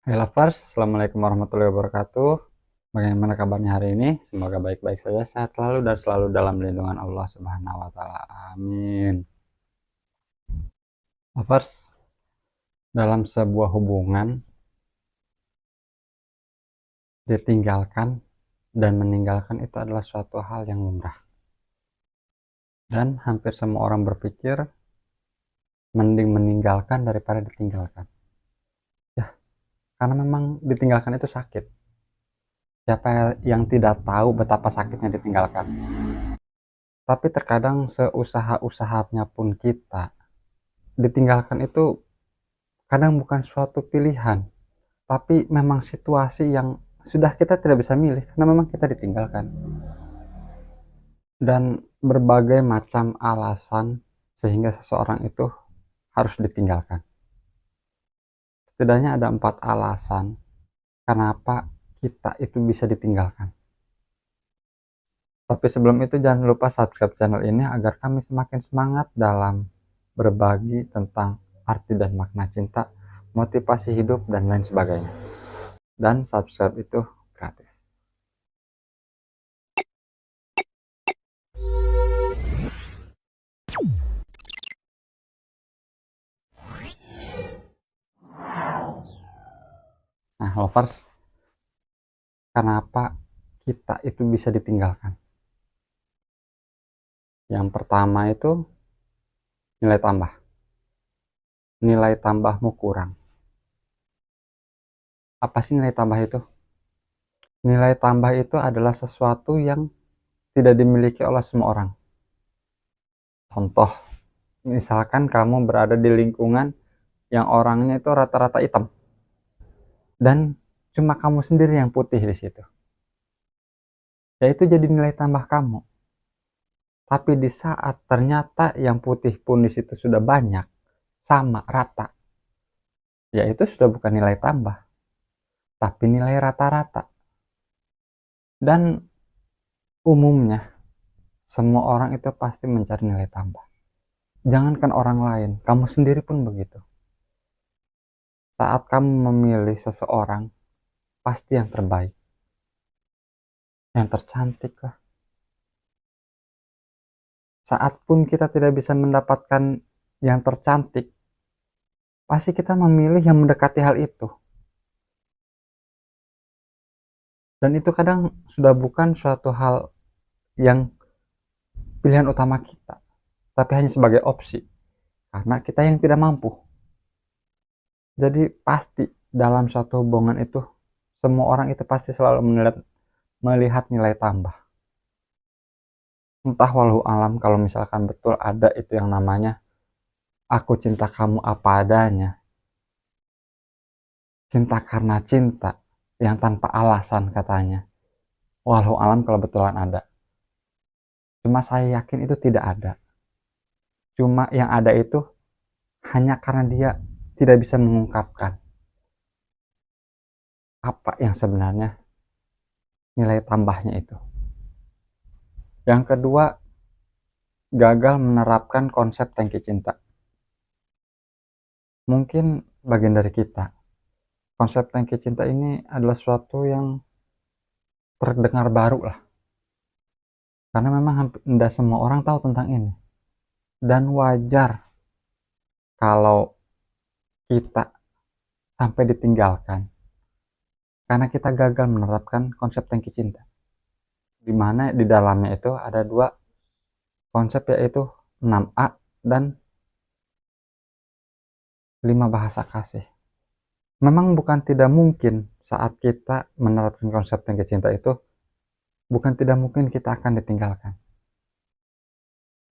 Hai lovers, assalamualaikum warahmatullahi wabarakatuh. Bagaimana kabarnya hari ini? Semoga baik-baik saja, sehat selalu dan selalu dalam lindungan Allah Subhanahu wa Ta'ala. Amin. Lovers, dalam sebuah hubungan, ditinggalkan dan meninggalkan itu adalah suatu hal yang lumrah. Dan hampir semua orang berpikir mending meninggalkan daripada ditinggalkan. Ya, karena memang ditinggalkan itu sakit. Siapa yang tidak tahu betapa sakitnya ditinggalkan? Tapi terkadang seusaha-usahanya pun kita, ditinggalkan itu kadang bukan suatu pilihan, tapi memang situasi yang sudah kita tidak bisa milih karena memang kita ditinggalkan. Dan berbagai macam alasan sehingga seseorang itu harus ditinggalkan. Setidaknya ada 4 alasan kenapa kita itu bisa ditinggalkan. Tapi sebelum itu jangan lupa subscribe channel ini agar kami semakin semangat dalam berbagi tentang arti dan makna cinta, motivasi hidup, dan lain sebagainya. Dan subscribe itu gratis. Nah, lovers, kenapa kita itu bisa ditinggalkan? Yang pertama itu nilai tambah. Nilai tambahmu kurang. Apa sih nilai tambah itu? Nilai tambah itu adalah sesuatu yang tidak dimiliki oleh semua orang. Contoh, misalkan kamu berada di lingkungan yang orangnya itu rata-rata hitam. Dan cuma kamu sendiri yang putih di situ. Ya itu jadi nilai tambah kamu. Tapi di saat ternyata yang putih pun di situ sudah banyak, sama, rata, ya itu sudah bukan nilai tambah, tapi nilai rata-rata. Dan umumnya, semua orang itu pasti mencari nilai tambah. Jangankan orang lain, kamu sendiri pun begitu. Saat kamu memilih seseorang, pasti yang terbaik, yang tercantik lah. Saat pun kita tidak bisa mendapatkan yang tercantik, pasti kita memilih yang mendekati hal itu. Dan itu kadang sudah bukan suatu hal yang pilihan utama kita, tapi hanya sebagai opsi, karena kita yang tidak mampu. Jadi pasti dalam suatu hubungan itu, semua orang itu pasti selalu melihat nilai tambah. Entah walau alam kalau misalkan betul ada itu yang namanya aku cinta kamu apa adanya, cinta karena cinta yang tanpa alasan katanya. Walau alam kalau betulan ada. Cuma saya yakin itu tidak ada. Cuma yang ada itu hanya karena dia tidak bisa mengungkapkan apa yang sebenarnya nilai tambahnya itu. Yang kedua, gagal menerapkan konsep tangki cinta. Mungkin bagian dari kita. Konsep tangki cinta ini adalah sesuatu yang terdengar baru lah. Karena memang hampir tidak semua orang tahu tentang ini. Dan wajar kalau kita sampai ditinggalkan. Karena kita gagal menerapkan konsep tangki cinta. Di mana di dalamnya itu ada 2 konsep, yaitu 6A dan 5 bahasa kasih. Memang bukan tidak mungkin saat kita menerapkan konsep tangki cinta itu, bukan tidak mungkin kita akan ditinggalkan.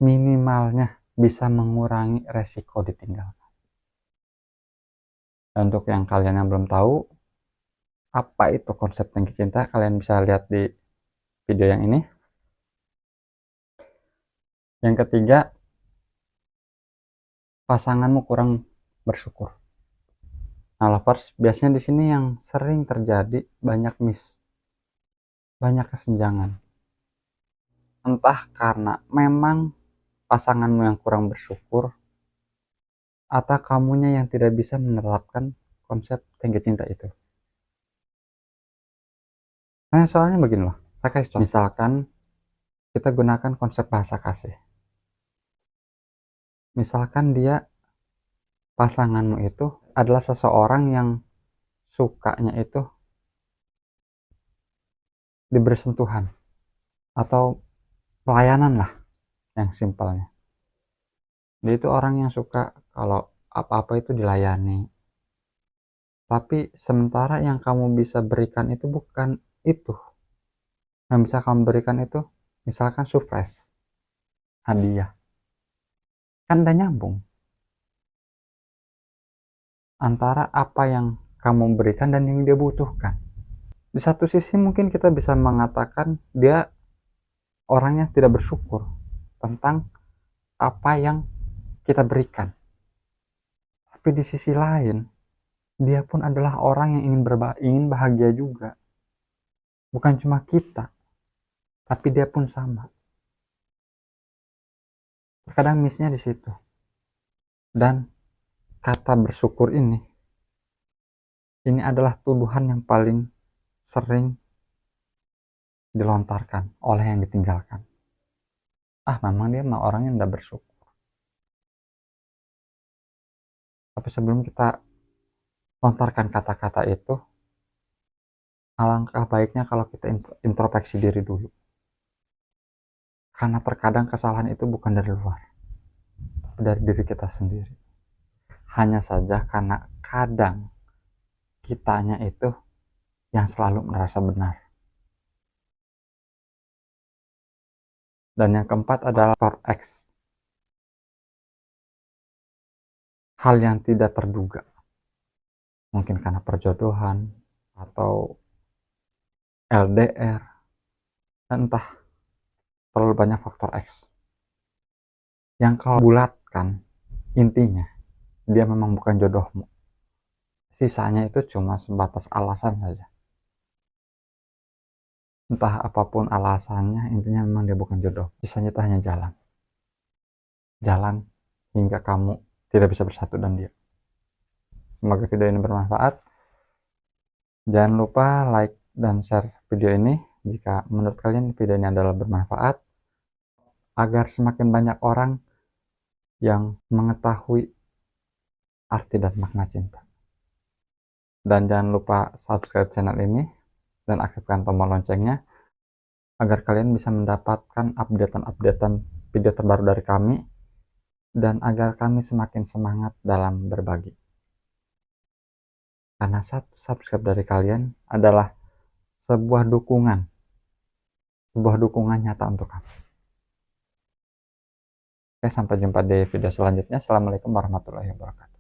Minimalnya bisa mengurangi resiko ditinggalkan. Dan untuk yang kalian yang belum tahu apa itu konsep tangki cinta, kalian bisa lihat di video yang ini. Yang ketiga, pasanganmu kurang bersyukur. Nah, lovers, biasanya di sini yang sering terjadi banyak banyak kesenjangan. Entah karena memang pasanganmu yang kurang bersyukur, atau kamunya yang tidak bisa menerapkan konsep tangki cinta itu. Nah, soalnya begini loh, saya kasih contoh. Misalkan kita gunakan konsep bahasa kasih. Misalkan pasanganmu itu adalah seseorang yang sukanya itu diberi sentuhan atau pelayanan lah, yang simpelnya. Dia itu orang yang suka kalau apa-apa itu dilayani. Tapi sementara yang kamu bisa berikan itu bukan itu. Yang bisa kamu berikan itu misalkan surprise, hadiah. Kan udah nyambung antara apa yang kamu berikan dan yang dia butuhkan. Di satu sisi mungkin kita bisa mengatakan dia orangnya tidak bersyukur tentang apa yang kita berikan. Tapi di sisi lain, dia pun adalah orang yang ingin bahagia juga. Bukan cuma kita, tapi dia pun sama. Terkadang miss-nya di situ. Dan kata bersyukur ini adalah tuduhan yang paling sering dilontarkan oleh yang ditinggalkan. Memang dia mah orang yang tidak bersyukur. Tapi sebelum kita lontarkan kata-kata itu, alangkah baiknya kalau kita introspeksi diri dulu. Karena terkadang kesalahan itu bukan dari luar, tapi dari diri kita sendiri. Hanya saja karena kadang kitanya itu yang selalu merasa benar. Dan yang keempat adalah faktor X. Hal yang tidak terduga. Mungkin karena perjodohan, atau LDR, dan entah, terlalu banyak faktor X. Yang kau bulatkan, intinya, dia memang bukan jodohmu. Sisanya itu cuma sebatas alasan saja. Entah apapun alasannya, intinya memang dia bukan jodoh. Sisanya itu hanya jalan. Jalan hingga kamu tidak bisa bersatu dan dia. Semoga video ini bermanfaat. Jangan lupa like dan share video ini jika menurut kalian video ini adalah bermanfaat, agar semakin banyak orang yang mengetahui arti dan makna cinta. Dan jangan lupa subscribe channel ini dan aktifkan tombol loncengnya agar kalian bisa mendapatkan updatean video terbaru dari kami, dan agar kami semakin semangat dalam berbagi. Karena satu subscribe dari kalian adalah sebuah dukungan nyata untuk kami. Oke, sampai jumpa di video selanjutnya. Assalamualaikum warahmatullahi wabarakatuh.